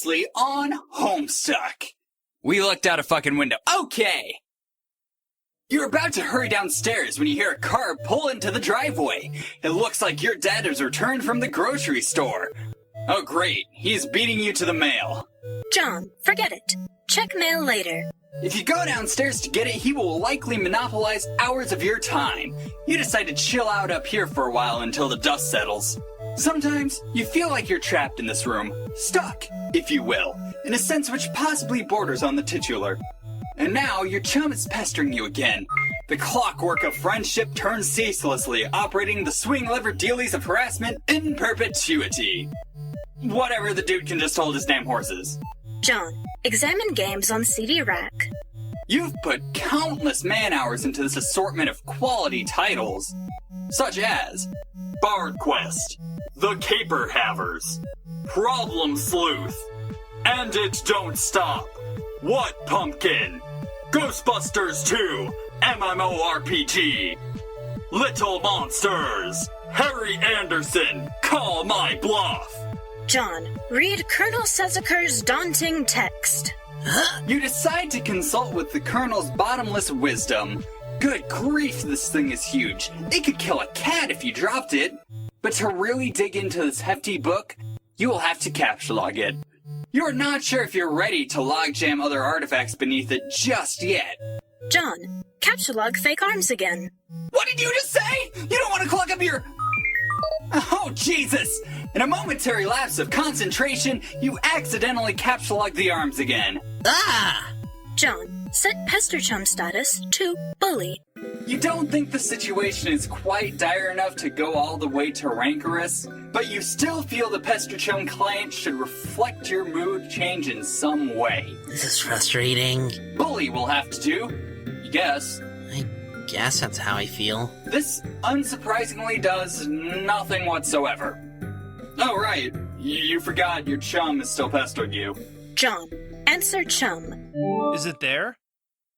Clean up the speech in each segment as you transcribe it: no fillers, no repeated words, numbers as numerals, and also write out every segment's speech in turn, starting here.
Previously on Homestuck. We looked out a fucking window. Okay! You're about to hurry downstairs when you hear a car pull into the driveway. It looks like your dad has returned from the grocery store. Oh great, he's beating you to the mail. John, forget it. Check mail later. If you go downstairs to get it, he will likely monopolize hours of your time. You decide to chill out up here for a while until the dust settles. Sometimes, you feel like you're trapped in this room. Stuck, if you will, in a sense which possibly borders on the titular. And now, your chum is pestering you again. The clockwork of friendship turns ceaselessly, operating the swing lever dealies of harassment in perpetuity. Whatever, the dude can just hold his damn horses. John, examine games on CD rack. You've put countless man-hours into this assortment of quality titles, such as Bard Quest, The Caper Havers, Problem Sleuth, And It Don't Stop, What Pumpkin, Ghostbusters 2, MMORPG, Little Monsters, Harry Anderson, Call My Bluff. John, read Colonel Sezaker's daunting text. You decide to consult with the Colonel's bottomless wisdom. Good grief, this thing is huge. It could kill a cat if you dropped it. But to really dig into this hefty book, you will have to capture log it. You're not sure if you're ready to logjam other artifacts beneath it just yet. John, capture log fake arms again. What did you just say? You don't want to clog up your... Oh, Jesus! In a momentary lapse of concentration, you accidentally capture log the arms again. Ah! John, set pester chum status to bully. You don't think the situation is quite dire enough to go all the way to rancorous, but you still feel the pester chum client should reflect your mood change in some way. This is frustrating. Bully will have to do, you guess. I guess that's how I feel. This, unsurprisingly, does nothing whatsoever. Oh, right. You forgot your chum is still pestering you. John, answer chum. Is it there?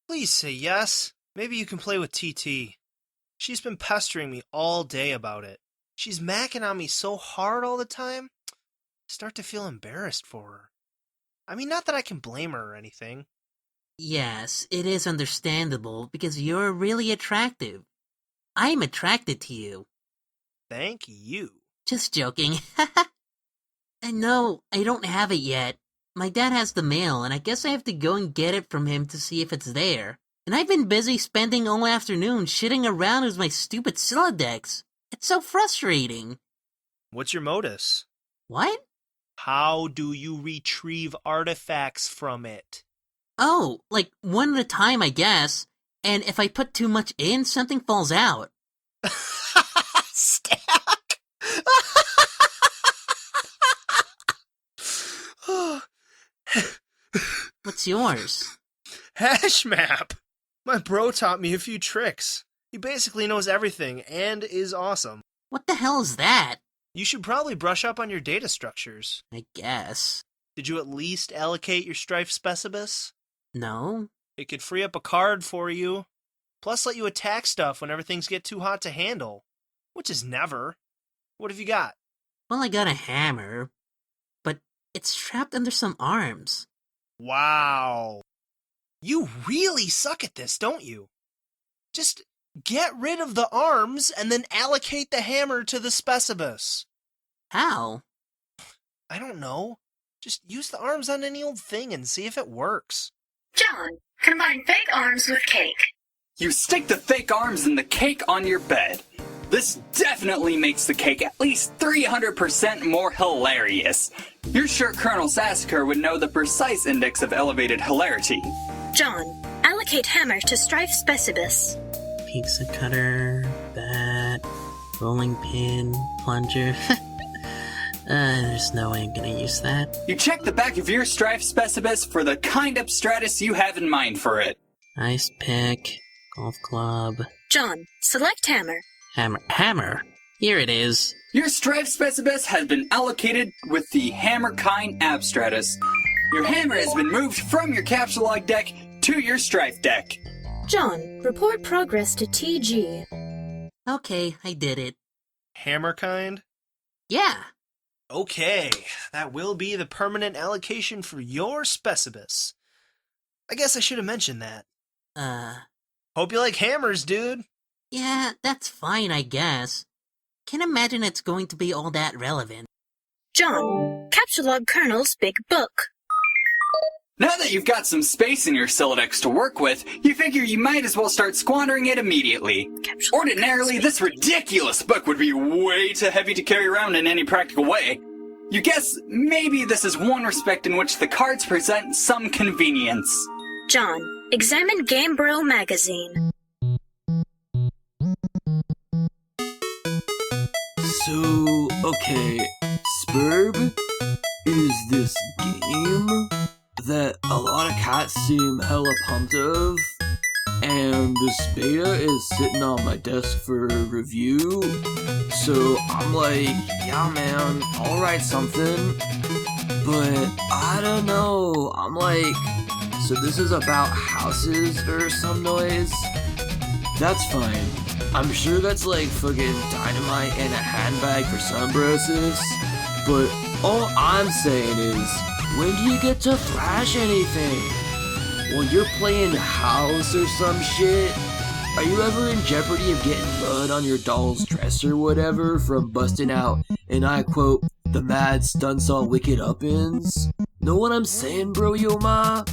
Please say yes. Maybe you can play with TT. She's been pestering me all day about it. She's macking on me so hard all the time. I start to feel embarrassed for her. I mean, not that I can blame her or anything. Yes, it is understandable because you're really attractive. I'm attracted to you. Thank you. Just joking. No, I don't have it yet. My dad has the mail, and I guess I have to go and get it from him to see if it's there. And I've been busy spending all afternoon shitting around with my stupid Siladex. It's so frustrating. What's your modus? What? How do you retrieve artifacts from it? Oh, like one at a time, I guess. And if I put too much in, something falls out. Stack! What's yours? Hash map! My bro taught me a few tricks. He basically knows everything and is awesome. What the hell is that? You should probably brush up on your data structures. I guess. Did you at least allocate your Strife Specibus? No? It could free up a card for you. Plus let you attack stuff whenever things get too hot to handle. Which is never. What have you got? Well, I got a hammer. But it's trapped under some arms. Wow. You really suck at this, don't you? Just get rid of the arms and then allocate the hammer to the Specibus. How? I don't know. Just use the arms on any old thing and see if it works. John, combine fake arms with cake. You stick the fake arms in the cake on your bed. This definitely makes the cake at least 300% more hilarious. You're sure Colonel Sassacre would know the precise index of elevated hilarity. John, allocate hammer to Strife Specibus. Pizza cutter, bat, rolling pin, plunger. There's no way I'm gonna use that. You check the back of your Strife Specibus for the kind of stratus you have in mind for it. Ice pick, golf club. John, select hammer. Hammer. Here it is. Your Strife Specibus has been allocated with the Hammer kind Abstratus. Your hammer has been moved from your capture log deck to your Strife deck. John, report progress to TG. Okay, I did it. Hammer kind? Yeah. Okay, that will be the permanent allocation for your Specibus. I guess I should have mentioned that. Hope you like hammers, dude. Yeah, that's fine, I guess. Can't imagine it's going to be all that relevant. John, Capsulog Colonel's Big Book. Now that you've got some space in your Sylladex to work with, you figure you might as well start squandering it immediately. Ordinarily, this ridiculous book would be way too heavy to carry around in any practical way. You guess maybe this is one respect in which the cards present some convenience. John, examine Game Bro magazine. So, okay, Spurb is this game that a lot of cats seem hella pumped of, and this beta is sitting on my desk for review, so I'm like, yeah man, I'll write something, but I don't know, I'm like, so this is about houses or some noise? That's fine. I'm sure that's like fucking dynamite in a handbag for sunbrosis, but all I'm saying is, when do you get to thrash anything? When you're playing house or some shit, are you ever in jeopardy of getting mud on your doll's dress or whatever from busting out, and I quote, the mad stunts on wicked up-ins? Know what I'm saying, bro, yo ma?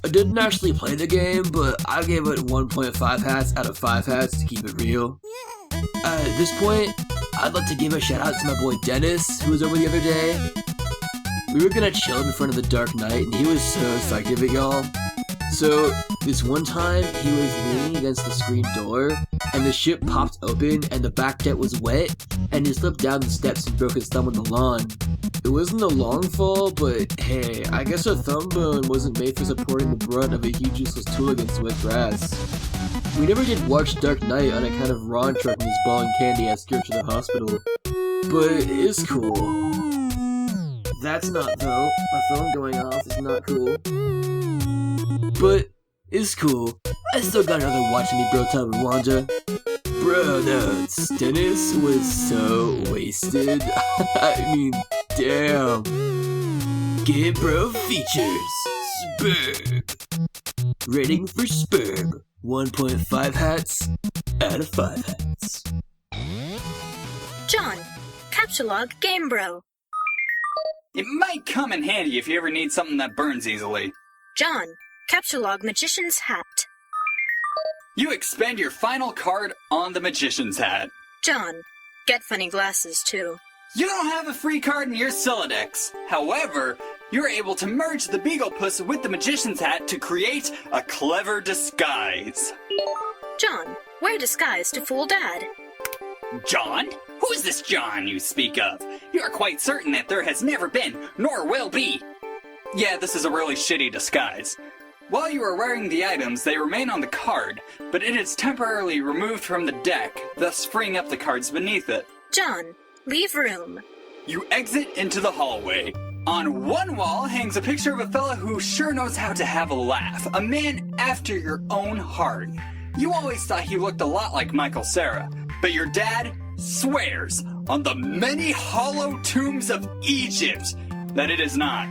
I didn't actually play the game, but I gave it 1.5 hats out of 5 hats to keep it real. At this point, I'd like to give a shout out to my boy Dennis, who was over the other day. We were gonna chill in front of the Dark Knight, and he was so psyched of it, y'all. So, this one time, he was leaning against the screen door, and the ship popped open, and the back deck was wet, and he slipped down the steps and broke his thumb on the lawn. It wasn't a long fall, but hey, I guess a thumb bone wasn't made for supporting the brunt of a huge useless tool against wet grass. We never did watch Dark Knight on a kind of Ron truck with his ball and candy as scared to the hospital. But it's cool. That's not though. My phone going off is not cool. But it's cool. I still got another watching me bro time with Wanda. Bro, no, Dennis was so wasted. I mean, damn. Get bro features. Spurb. Rating for Spurb. 1.5 hats out of 5 hats. John, Capsulog Game Bro. It might come in handy if you ever need something that burns easily. John, Capsulog Magician's Hat. You expend your final card on the Magician's Hat. John, get funny glasses too. You don't have a free card in your Sylladex. However, you're able to merge the Beaglepuss with the Magician's Hat to create a clever disguise. John, wear disguise to fool Dad. John? Who is this John you speak of? You are quite certain that there has never been, nor will be. Yeah, this is a really shitty disguise. While you are wearing the items, they remain on the card, but it is temporarily removed from the deck, thus freeing up the cards beneath it. John, leave room. You exit into the hallway. On one wall hangs a picture of a fella who sure knows how to have a laugh, a man after your own heart. You always thought he looked a lot like Michael Cera, but your dad swears on the many hollow tombs of Egypt that it is not.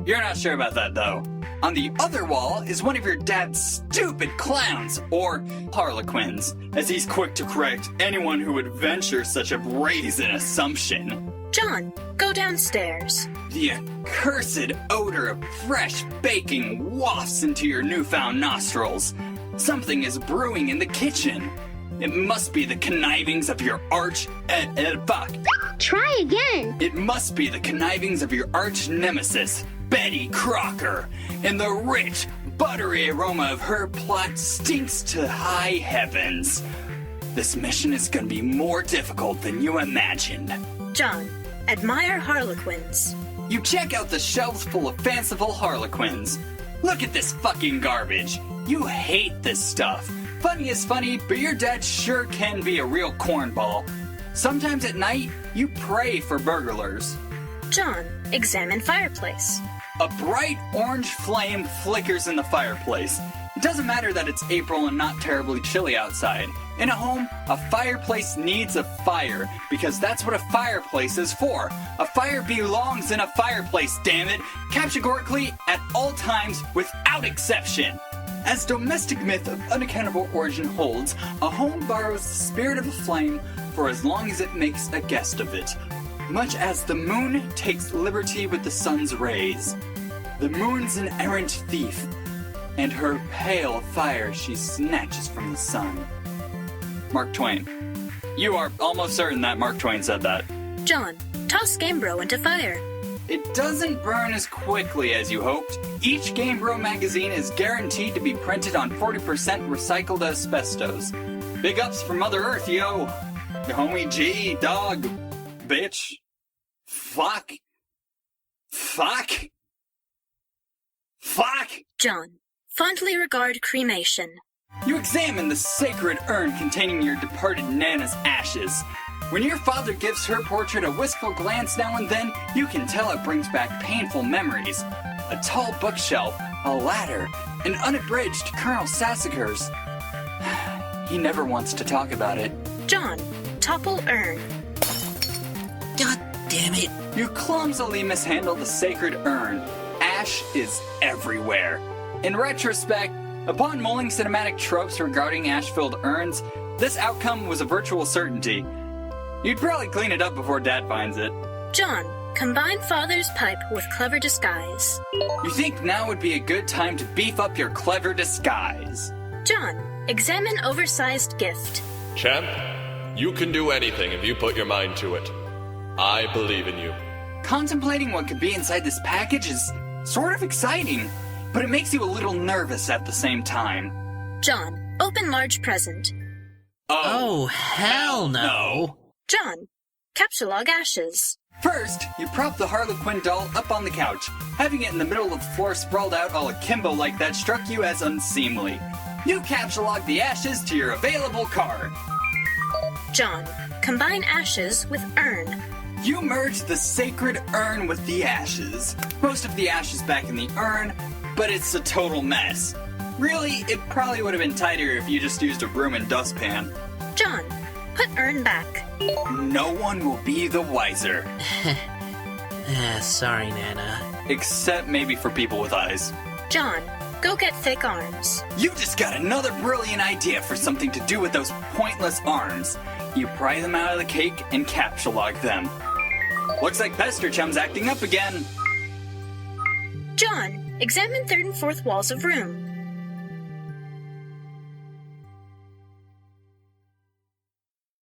You're not sure about that though. On the other wall is one of your dad's stupid clowns, or harlequins, as he's quick to correct anyone who would venture such a brazen assumption. John, go downstairs. The accursed odor of fresh baking wafts into your newfound nostrils. Something is brewing in the kitchen. It must be the connivings of your fuck. Try again. It must be the connivings of your arch nemesis, Betty Crocker, and the rich, buttery aroma of her plot stinks to high heavens. This mission is gonna be more difficult than you imagined. John, admire harlequins. You check out the shelves full of fanciful harlequins. Look at this fucking garbage. You hate this stuff. Funny is funny, but your dad sure can be a real cornball. Sometimes at night, you pray for burglars. John, examine fireplace. A bright orange flame flickers in the fireplace. It doesn't matter that it's April and not terribly chilly outside. In a home, a fireplace needs a fire, because that's what a fireplace is for. A fire belongs in a fireplace, damn it, categorically at all times without exception. As domestic myth of unaccountable origin holds, a home borrows the spirit of a flame for as long as it makes a guest of it. Much as the moon takes liberty with the sun's rays. The moon's an errant thief, and her pale fire she snatches from the sun. Mark Twain. You are almost certain that Mark Twain said that. John, toss Gamebro into fire. It doesn't burn as quickly as you hoped. Each Gamebro magazine is guaranteed to be printed on 40% recycled asbestos. Big ups for Mother Earth, yo! Homie G, dog, bitch. Fuck. John, fondly regard cremation. You examine the sacred urn containing your departed Nana's ashes. When your father gives her portrait a wistful glance now and then, you can tell it brings back painful memories. A tall bookshelf, a ladder, an unabridged Colonel Sassacre's. He never wants to talk about it. John, topple urn. God damn it. You clumsily mishandle the sacred urn. Ash is everywhere. In retrospect, upon mulling cinematic tropes regarding ash-filled urns, this outcome was a virtual certainty. You'd probably clean it up before Dad finds it. John, combine father's pipe with clever disguise. You think now would be a good time to beef up your clever disguise. John, examine oversized gift. Champ, you can do anything if you put your mind to it. I believe in you. Contemplating what could be inside this package is sort of exciting, but it makes you a little nervous at the same time. John, open large present. Oh, hell no. John, capsulog ashes. First, you prop the Harlequin doll up on the couch. Having it in the middle of the floor sprawled out all akimbo like that struck you as unseemly. You capsulog the ashes to your available card. John, combine ashes with urn. You merge the sacred urn with the ashes. Most of the ashes back in the urn, but it's a total mess. Really, it probably would have been tighter if you just used a broom and dustpan. John, put urn back. No one will be the wiser. Sorry, Nana. Except maybe for people with eyes. John, go get fake arms. You just got another brilliant idea for something to do with those pointless arms. You pry them out of the cake and capsulog them. Looks like Pester Chum's acting up again. John, examine third and fourth walls of room.